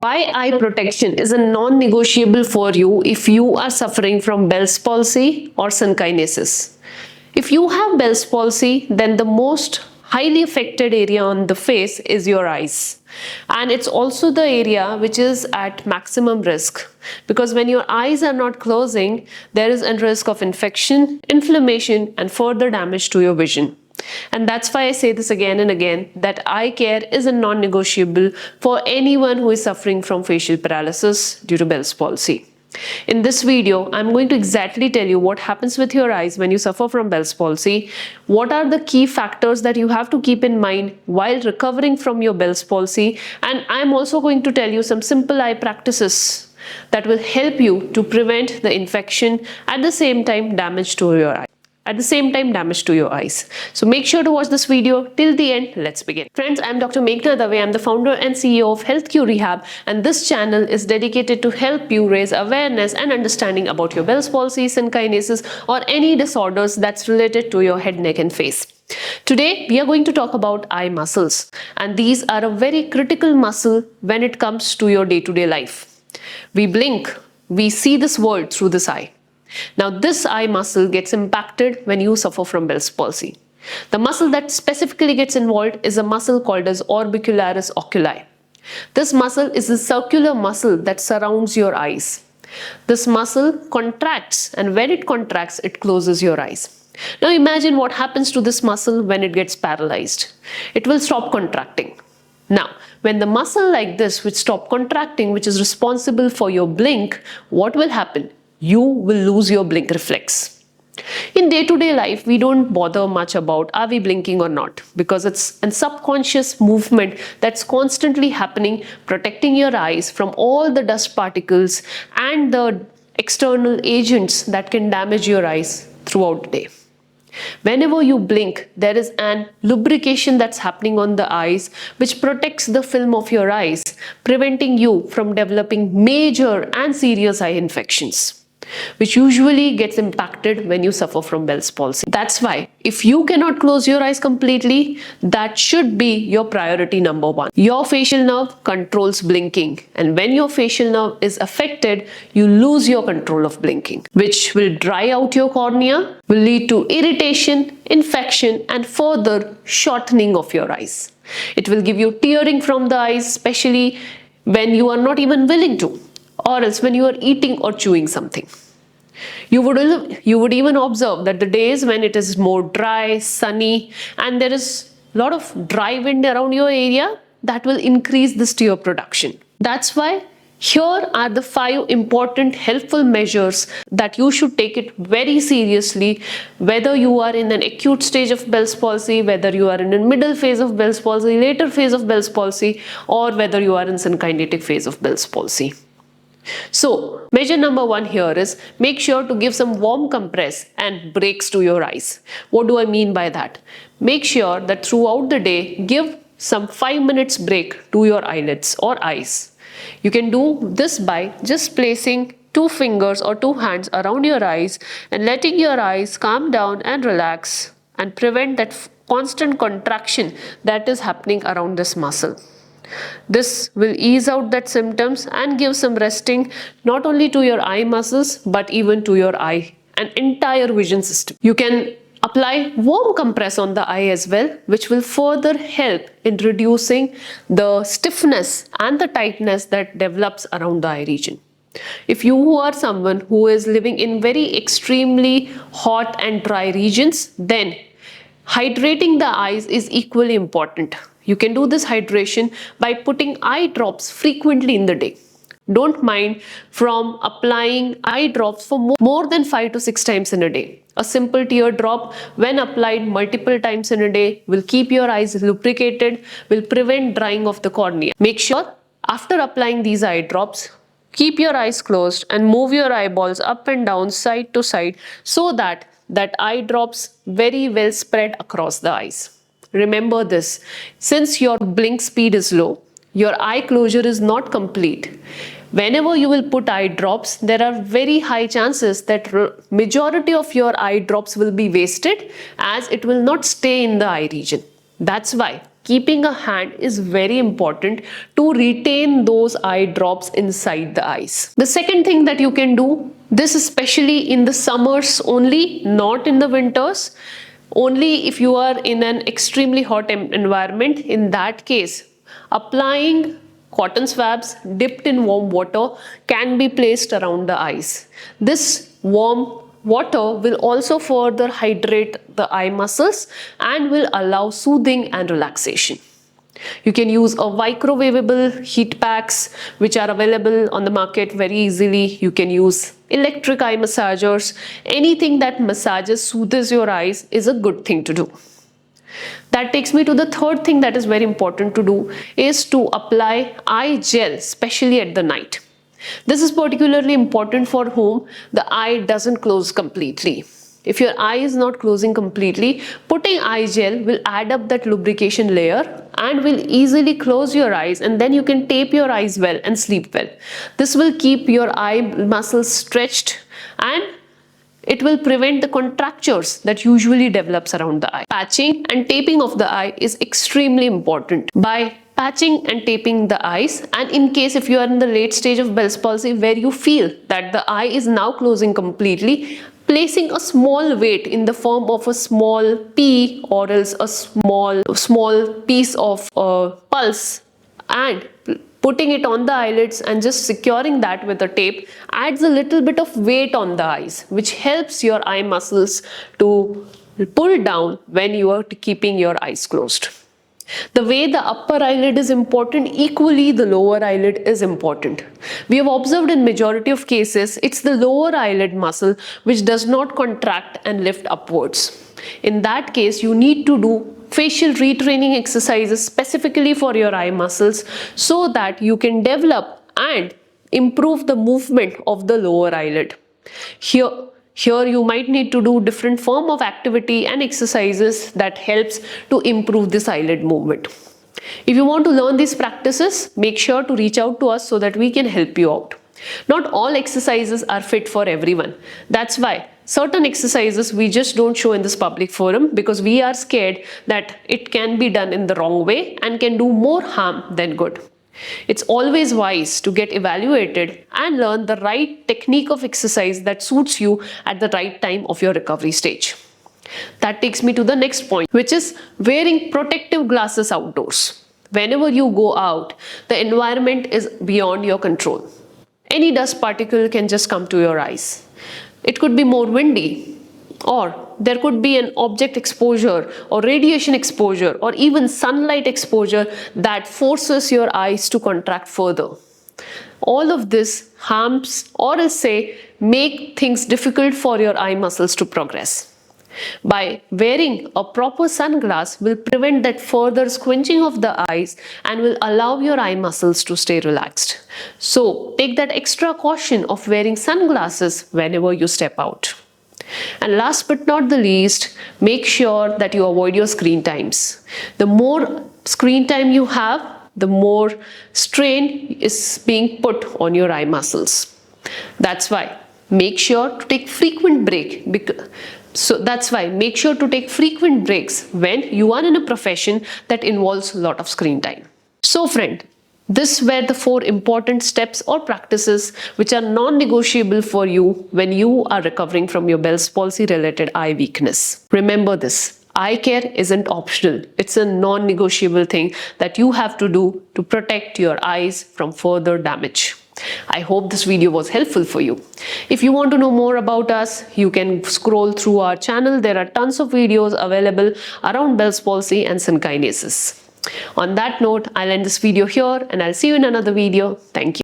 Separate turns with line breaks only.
Why eye protection is a non-negotiable for you if you are suffering from Bell's palsy or synkinesis. If you have Bell's palsy, then the most highly affected area on the face is your eyes. And it's also the area which is at maximum risk, because when your eyes are not closing, there is a risk of infection, inflammation, and further damage to your vision. And that's why I say this again and again, that eye care is a non-negotiable for anyone who is suffering from facial paralysis due to Bell's palsy. In this video, I'm going to exactly tell you what happens with your eyes when you suffer from Bell's palsy, what are the key factors that you have to keep in mind while recovering from your Bell's palsy, and I'm also going to tell you some simple eye practices that will help you to prevent the infection at the same time damage to your eye. So make sure to watch this video till the end. Let's begin. Friends, I'm Dr. Meghna Dave. I'm the founder and CEO of HealthQ Rehab, and this channel is dedicated to help you raise awareness and understanding about your Bell's palsy, synkinesis, or any disorders that's related to your head, neck, and face. Today, we are going to talk about eye muscles, and these are a very critical muscle when it comes to your day-to-day life. We blink, we see this world through this eye. Now, this eye muscle gets impacted when you suffer from Bell's palsy. The muscle that specifically gets involved is a muscle called as orbicularis oculi. This muscle is a circular muscle that surrounds your eyes. This muscle contracts, and when it contracts, it closes your eyes. Now, imagine what happens to this muscle when it gets paralyzed. It will stop contracting. Now, when the muscle like this which stop contracting, which is responsible for your blink, what will happen? You will lose your blink reflex. In day-to-day life, we don't bother much about are we blinking or not, because it's a subconscious movement that's constantly happening, protecting your eyes from all the dust particles and the external agents that can damage your eyes throughout the day. Whenever you blink, there is an lubrication that's happening on the eyes which protects the film of your eyes, preventing you from developing major and serious eye infections, which usually gets impacted when you suffer from Bell's palsy. That's why if you cannot close your eyes completely, that should be your priority number one. Your facial nerve controls blinking, and when your facial nerve is affected, you lose your control of blinking, which will dry out your cornea, will lead to irritation, infection, and further shortening of your eyes. It will give you tearing from the eyes, especially when you are not even willing to, or else when you are eating or chewing something. You would even observe that the days when it is more dry, sunny, and there is a lot of dry wind around your area, that will increase this tear production. That's why here are the 5 important helpful measures that you should take it very seriously, whether you are in an acute stage of Bell's palsy, whether you are in a middle phase of Bell's palsy, later phase of Bell's palsy, or whether you are in synkinetic phase of Bell's palsy. So, measure number 1 here is make sure to give some warm compress and breaks to your eyes. What do I mean by that? Make sure that throughout the day, give some 5 minutes break to your eyelids or eyes. You can do this by just placing 2 fingers or 2 hands around your eyes and letting your eyes calm down and relax and prevent that constant contraction that is happening around this muscle. This will ease out that symptoms and give some resting not only to your eye muscles but even to your eye and entire vision system. You can apply warm compress on the eye as well, which will further help in reducing the stiffness and the tightness that develops around the eye region. If you are someone who is living in very extremely hot and dry regions, then hydrating the eyes is equally important. You can do this hydration by putting eye drops frequently in the day. Don't mind from applying eye drops for more than 5 to 6 times in a day. A simple tear drop, when applied multiple times in a day, will keep your eyes lubricated, will prevent drying of the cornea. Make sure after applying these eye drops, keep your eyes closed and move your eyeballs up and down, side to side, so that eye drops very well spread across the eyes. Remember this, since your blink speed is low, your eye closure is not complete. Whenever you will put eye drops, there are very high chances that majority of your eye drops will be wasted, as it will not stay in the eye region. That's why keeping a hand is very important to retain those eye drops inside the eyes. The second thing that you can do, this especially in the summers only, not in the winters, only if you are in an extremely hot environment. In that case, applying cotton swabs dipped in warm water can be placed around the eyes. This warm water will also further hydrate the eye muscles and will allow soothing and relaxation. You can use a microwavable heat packs which are available on the market very easily. You can use electric eye massagers. Anything that massages, soothes your eyes is a good thing to do. That takes me to the third thing that is very important to do, is to apply eye gel, especially at the night. This is particularly important for whom the eye doesn't close completely. If your eye is not closing completely, putting eye gel will add up that lubrication layer and will easily close your eyes, and then you can tape your eyes well and sleep well. This will keep your eye muscles stretched and it will prevent the contractures that usually develops around the eye. Patching and taping of the eye is extremely important. By patching and taping the eyes, and in case if you are in the late stage of Bell's palsy where you feel that the eye is now closing completely, placing a small weight in the form of a small pea or else a small piece of pulse and putting it on the eyelids and just securing that with a tape adds a little bit of weight on the eyes, which helps your eye muscles to pull down when you are keeping your eyes closed. The way the upper eyelid is important, equally the lower eyelid is important. We have observed in majority of cases, it's the lower eyelid muscle which does not contract and lift upwards. In that case, you need to do facial retraining exercises specifically for your eye muscles so that you can develop and improve the movement of the lower eyelid. Here you might need to do different form of activity and exercises that helps to improve this eyelid movement. If you want to learn these practices, make sure to reach out to us so that we can help you out. Not all exercises are fit for everyone. That's why certain exercises we just don't show in this public forum, because we are scared that it can be done in the wrong way and can do more harm than good. It's always wise to get evaluated and learn the right technique of exercise that suits you at the right time of your recovery stage. That takes me to the next point, which is wearing protective glasses outdoors. Whenever you go out, the environment is beyond your control. Any dust particle can just come to your eyes. It could be more windy, or there could be an object exposure or radiation exposure or even sunlight exposure that forces your eyes to contract further. All of this harms or make things difficult for your eye muscles to progress. By wearing a proper sunglass will prevent that further squinching of the eyes and will allow your eye muscles to stay relaxed. So take that extra caution of wearing sunglasses whenever you step out. And last but not the least, make sure that you avoid your screen times. The more screen time you have, the more strain is being put on your eye muscles. That's why make sure to take frequent breaks when you are in a profession that involves a lot of screen time. So friend, these were the 4 important steps or practices which are non-negotiable for you when you are recovering from your Bell's palsy related eye weakness. Remember this, eye care isn't optional. It's a non-negotiable thing that you have to do to protect your eyes from further damage. I hope this video was helpful for you. If you want to know more about us, you can scroll through our channel. There are tons of videos available around Bell's palsy and synkinesis. On that note, I'll end this video here and I'll see you in another video. Thank you.